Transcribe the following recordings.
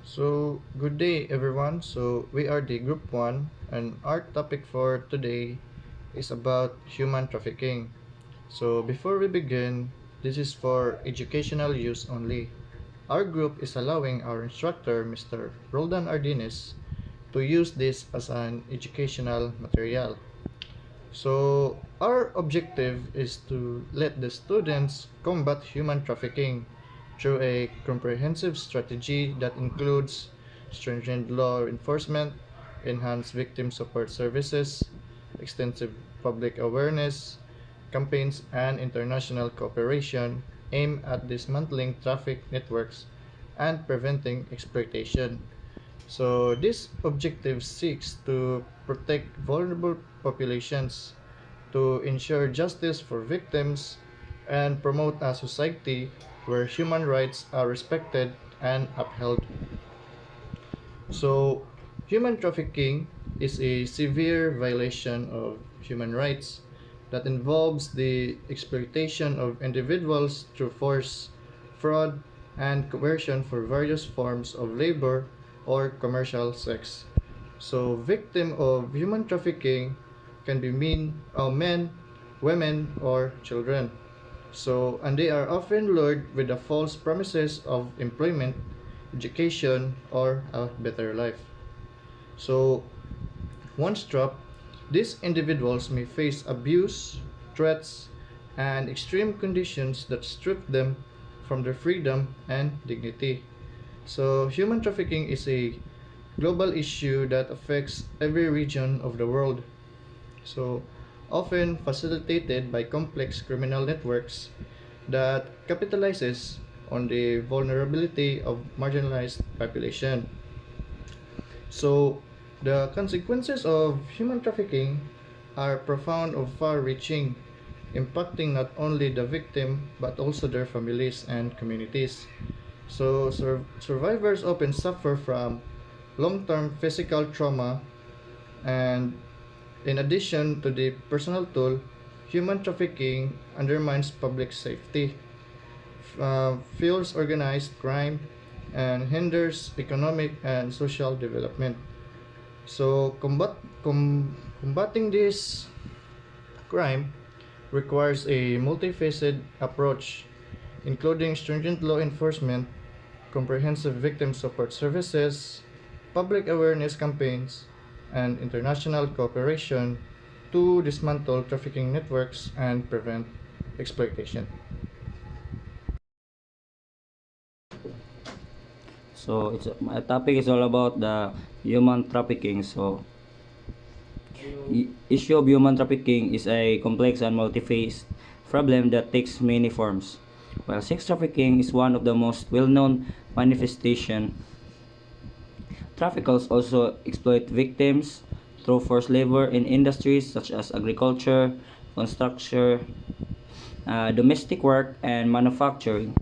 So, good day everyone. So, we are the group 1 and our topic for today is about human trafficking. So, before we begin, this is for educational use only. Our group is allowing our instructor, Mr. Roldan Ardines, to use this as an educational material. So, our objective is to let the students combat human trafficking through a comprehensive strategy that includes stringent law enforcement, enhanced victim support services, extensive public awareness campaigns, and international cooperation aimed at dismantling traffic networks and preventing exploitation. So this objective seeks to protect vulnerable populations, to ensure justice for victims, and promote a society where human rights are respected and upheld. So, human trafficking is a severe violation of human rights that involves the exploitation of individuals through force, fraud, and coercion for various forms of labor or commercial sex. So, victim of human trafficking can be men, women, or children. So, and they are often lured with the false promises of employment, education, or a better life. So, once trapped, these individuals may face abuse, threats, and extreme conditions that strip them from their freedom and dignity. So, human trafficking is a global issue that affects every region of the world. So, often facilitated by complex criminal networks that capitalizes on the vulnerability of marginalized population. So, the consequences of human trafficking are profound and far-reaching, impacting not only the victim but also their families and communities. So, survivors often suffer from long-term physical trauma, and in addition to the personal toll, human trafficking undermines public safety, fuels organized crime, and hinders economic and social development. So, combating this crime requires a multifaceted approach, including stringent law enforcement, comprehensive victim support services, public awareness campaigns, and international cooperation to dismantle trafficking networks and prevent exploitation. So my topic is all about the human trafficking. So issue of human trafficking is a complex and multi-phase problem that takes many forms. While sex trafficking is one of the most well-known manifestation, traffickers also exploit victims through forced labor in industries such as agriculture, construction, domestic work, and manufacturing.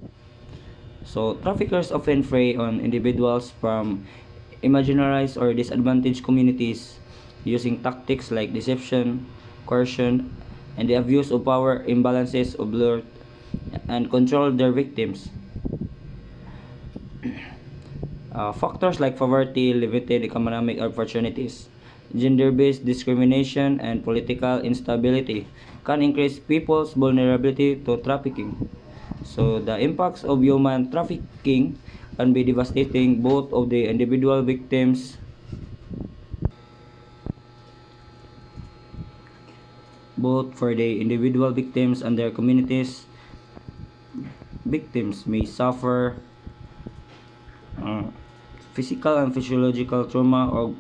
So traffickers often prey on individuals from marginalized or disadvantaged communities using tactics like deception, coercion, and the abuse of power imbalances of lure and control their victims. Factors like poverty, limited economic opportunities, gender-based discrimination, and political instability can increase people's vulnerability to trafficking. So the impacts of human trafficking can be devastating both of the individual victims, both for the individual victims and their communities. Victims may suffer uh, physical and physiological trauma or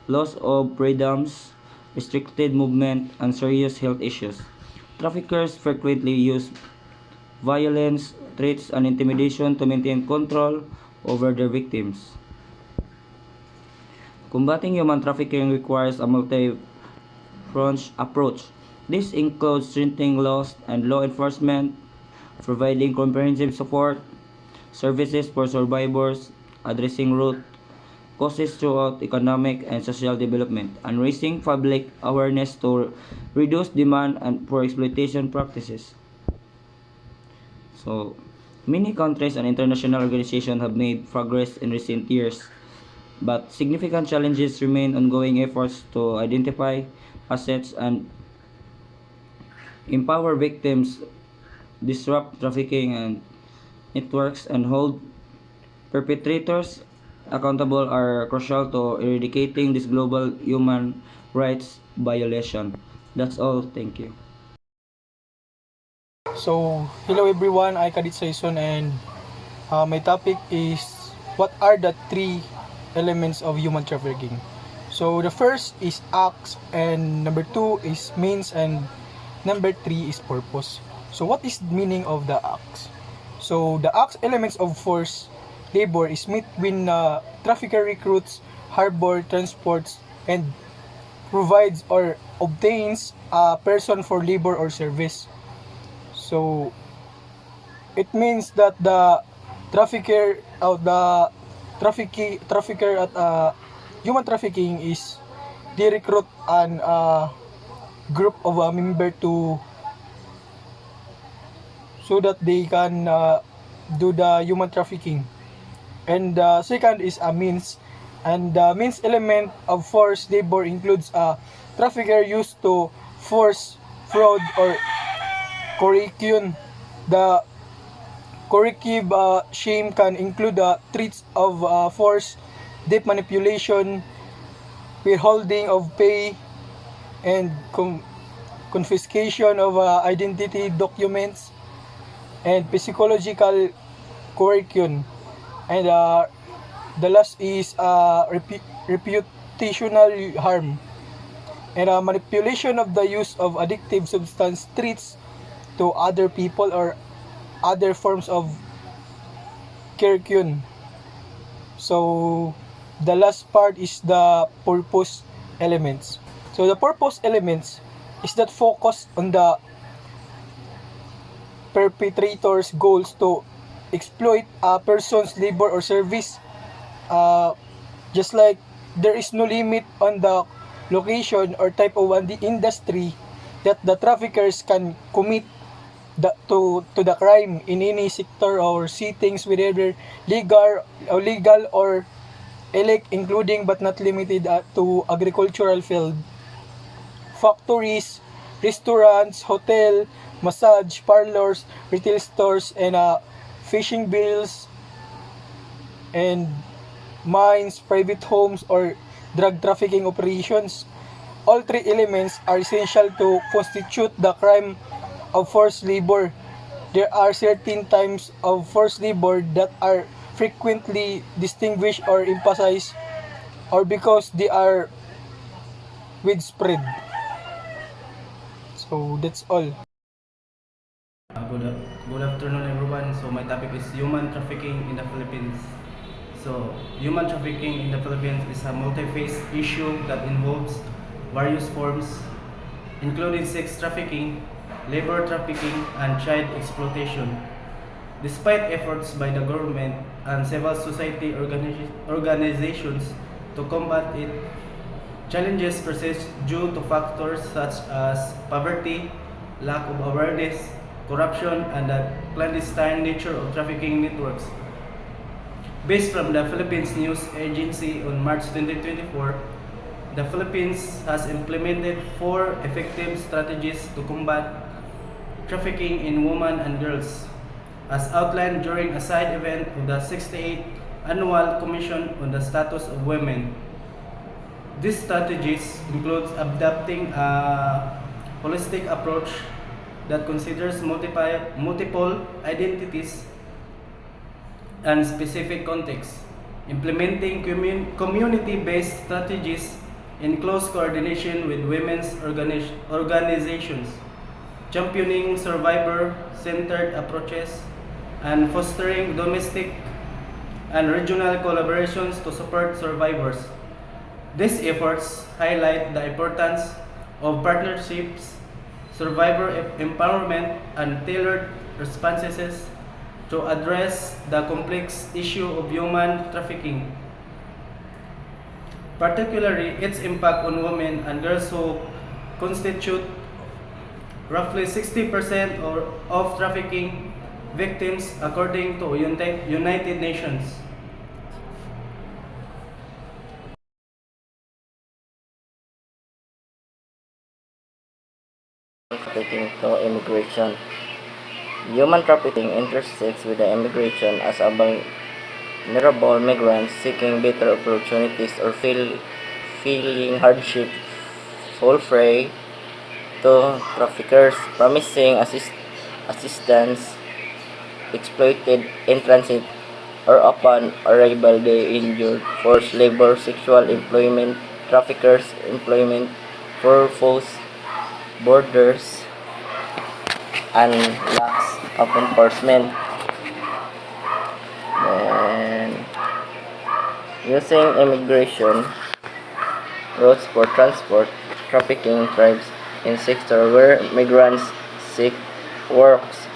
loss of freedoms, restricted movement, and serious health issues. Traffickers frequently use violence, threats, and intimidation to maintain control over their victims. Combating human trafficking requires a multi-pronged approach. This includes strengthening laws and law enforcement, providing comprehensive support, services for survivors, addressing root causes throughout economic and social development, and raising public awareness to reduce demand and for exploitation practices. So, many countries and international organizations have made progress in recent years but significant challenges remain. Ongoing efforts to identify assets and empower victims, disrupt trafficking and networks, and hold perpetrators accountable are crucial to eradicating this global human rights violation. That's all. Thank you. So, hello everyone, I Kadit Saison, and my topic is what are the three elements of human trafficking. So the first is acts, and number two is means, and number three is purpose. So what is the meaning of the acts? So the acts elements of forced labor is met when trafficker recruits, harbor, transports, and provides or obtains a person for labor or service. So it means that the trafficker at human trafficking is they recruit an group of a member to so that they can do the human trafficking. And the second is a means, and the means element of forced labor includes a trafficker used to force, fraud, or coercion. The corrective shame can include threats of force, debt manipulation, withholding of pay, and confiscation of identity documents, and psychological coercion. And the last is reputational harm, and manipulation of the use of addictive substance treats to other people or other forms of coercion. So the last part is the purpose elements. So the purpose elements is that focus on the perpetrator's goals to exploit a person's labor or service. Just like there is no limit on the location or type of the industry that the traffickers can commit to the crime in any sector or settings, whether legal or illegal, including but not limited to agricultural field, factories, restaurants, hotel, massage parlors, retail stores, and fishing bills, and mines, private homes, or drug trafficking operations. All three elements are essential to constitute the crime of forced labor. There are certain types of forced labor that are frequently distinguished or emphasized, or because they are widespread. So that's all. Good afternoon, everyone. So my topic is human trafficking in the Philippines. So human trafficking in the Philippines is a multi-phase issue that involves various forms, including sex trafficking, labor trafficking, and child exploitation. Despite efforts by the government and civil society organizations to combat it, challenges persist due to factors such as poverty, lack of awareness, corruption, and the clandestine nature of trafficking networks. Based from the Philippines News Agency on March 2024, the Philippines has implemented 4 effective strategies to combat trafficking in women and girls, as outlined during a side event of the 68th Annual Commission on the Status of Women. These strategies include adopting a holistic approach that considers multiple identities and specific contexts, implementing community-based strategies in close coordination with women's organizations, championing survivor-centered approaches, and fostering domestic and regional collaborations to support survivors. These efforts highlight the importance of partnerships, survivor empowerment, and tailored responses to address the complex issue of human trafficking, particularly its impact on women and girls who constitute roughly 60% of trafficking victims according to United Nations. trafficking to immigration. Human trafficking intersects with the immigration as a vulnerable migrants seeking better opportunities or feeling hardship fall prey to traffickers promising assistance, exploited in transit, or upon arrival they injured, forced labor, sexual employment, traffickers, employment, purpose, borders, and lacks of enforcement. Then, using immigration routes for transport, trafficking thrives in sectors where migrants seek works,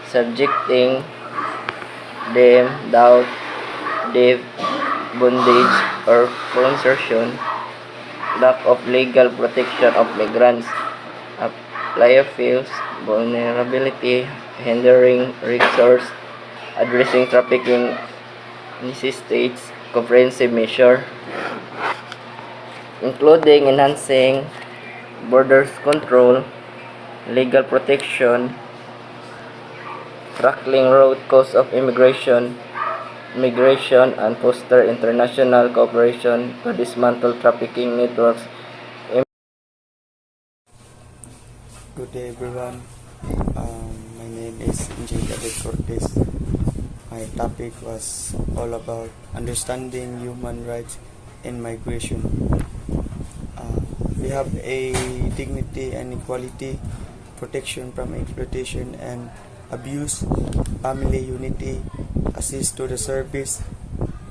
subjecting them doubt, debt, bondage, or coercion, lack of legal protection of migrants, liabilities, vulnerability, hindering resource, addressing trafficking necessitates comprehensive measure, including enhancing borders control, legal protection, tackling root cause of migration, and foster international cooperation to dismantle trafficking networks. Good day, everyone. My name is J. David Cortez. My topic was all about understanding human rights in migration. We have a dignity and equality, protection from exploitation and abuse, family unity, assist to the service,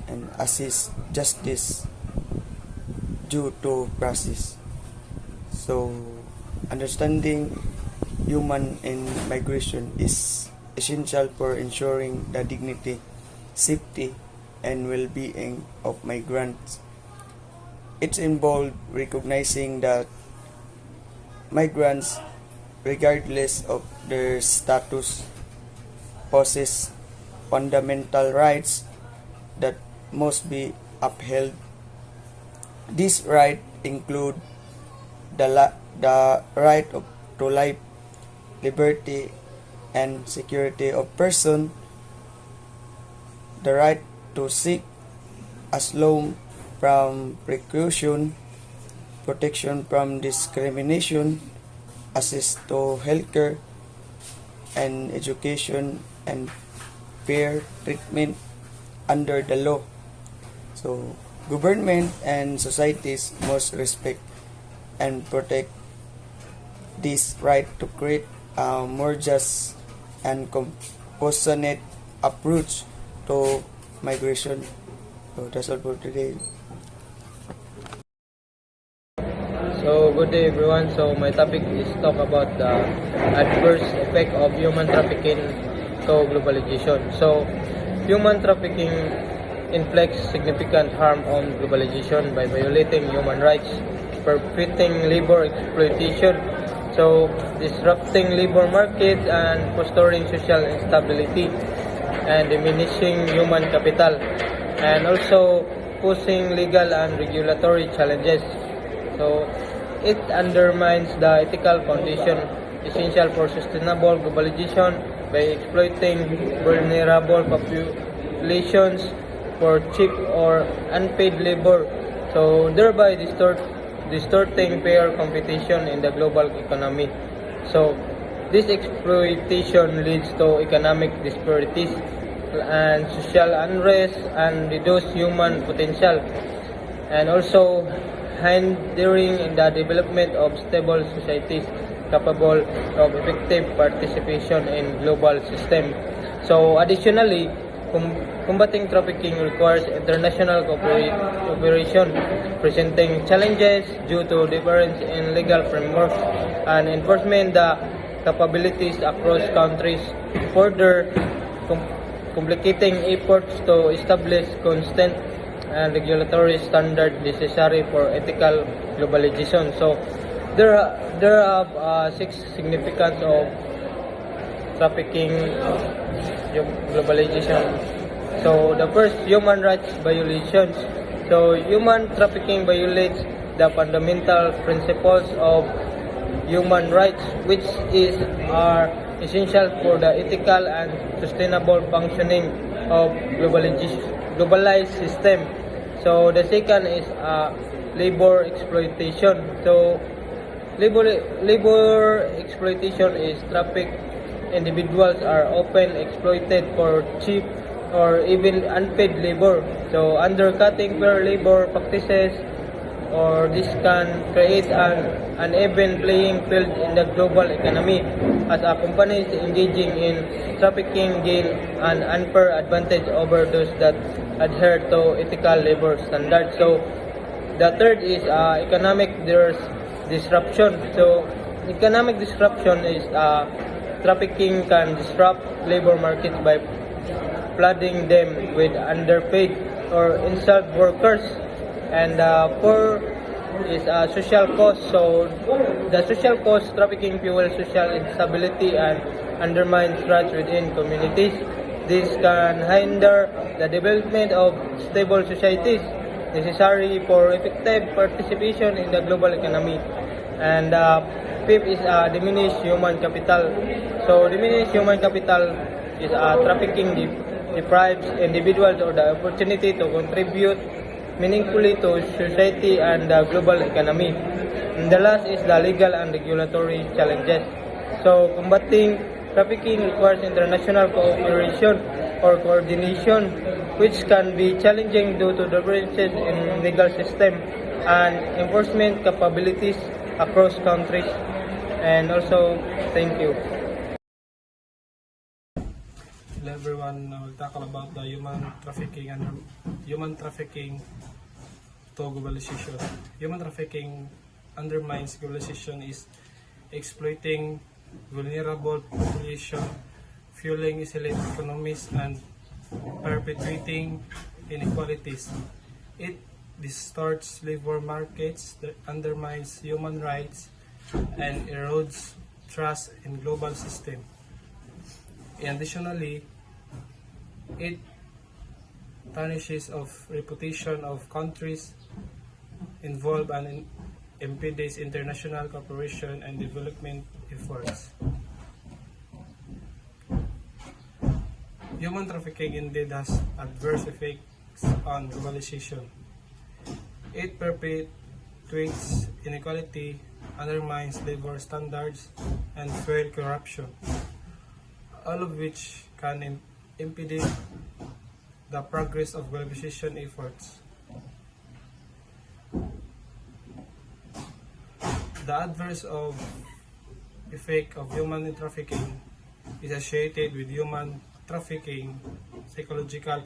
and assist justice due to process. So, understanding human in migration is essential for ensuring the dignity, safety, and well-being of migrants. It involves recognizing that migrants, regardless of their status, possess fundamental rights that must be upheld. These rights include the right to life, liberty, and security of person, the right to seek asylum from persecution, protection from discrimination, access to healthcare and education, and fair treatment under the law. So, government and societies must respect and protect this right to create a more just and compassionate approach to migration. So that's all for today. So, good day everyone. So, my topic is talk about the adverse effect of human trafficking to globalization. So, human trafficking inflicts significant harm on globalization by violating human rights, perpetuating labor exploitation, so disrupting labor markets and fostering social instability and diminishing human capital, and also posing legal and regulatory challenges. So it undermines the ethical foundation essential for sustainable globalization by exploiting vulnerable populations for cheap or unpaid labor, so thereby distorting fair competition in the global economy. So this exploitation leads to economic disparities and social unrest and reduced human potential, and also hindering the development of stable societies capable of effective participation in global system. So additionally, combating trafficking requires international cooperation, presenting challenges due to difference in legal frameworks and enforcement the capabilities across countries, further complicating efforts to establish constant and regulatory standards necessary for ethical globalization. So there are 6 significance of trafficking globalization. So the first, human rights violations. So human trafficking violates the fundamental principles of human rights, which are essential for the ethical and sustainable functioning of globalized system. So the second is labor exploitation. So labor exploitation is traffic. Individuals are often exploited for cheap or even unpaid labor. So undercutting fair labor practices, or this can create an uneven playing field in the global economy, as companies engaging in trafficking gain an unfair advantage over those that adhere to ethical labor standards. So the third is economic disruption. So economic disruption is trafficking can disrupt labor markets by flooding them with underpaid or insolvent workers. And four is social cost. So the social cost, trafficking fuels social instability and undermines trust within communities. This can hinder the development of stable societies necessary for effective participation in the global economy. And fifth is diminished human capital. So diminished human capital is trafficking deprives individuals of the opportunity to contribute meaningfully to society and the global economy. And the last is the legal and regulatory challenges. So combating trafficking requires international cooperation or coordination, which can be challenging due to differences in legal system and enforcement capabilities across countries. And also, thank you. Hello everyone, we'll tackle about the human trafficking to globalization. Human trafficking undermines globalization is exploiting vulnerable population, fueling elite economies, and perpetuating inequalities. It distorts labor markets, that undermines human rights, and erodes trust in global system. Additionally, it tarnishes of reputation of countries involved and impedes international cooperation and development efforts. Human trafficking indeed has adverse effects on globalization. It perpetuates inequality, undermines labor standards, and fuels corruption, all of which can impede the progress of globalization efforts. The adverse effect of human trafficking is associated with human trafficking. Psychological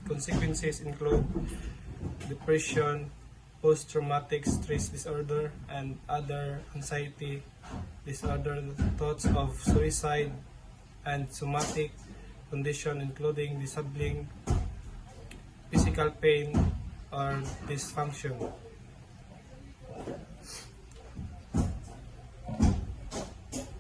consequences include depression, post-traumatic stress disorder, and other anxiety disorder, thoughts of suicide, and somatic condition including disabling, physical pain, or dysfunction.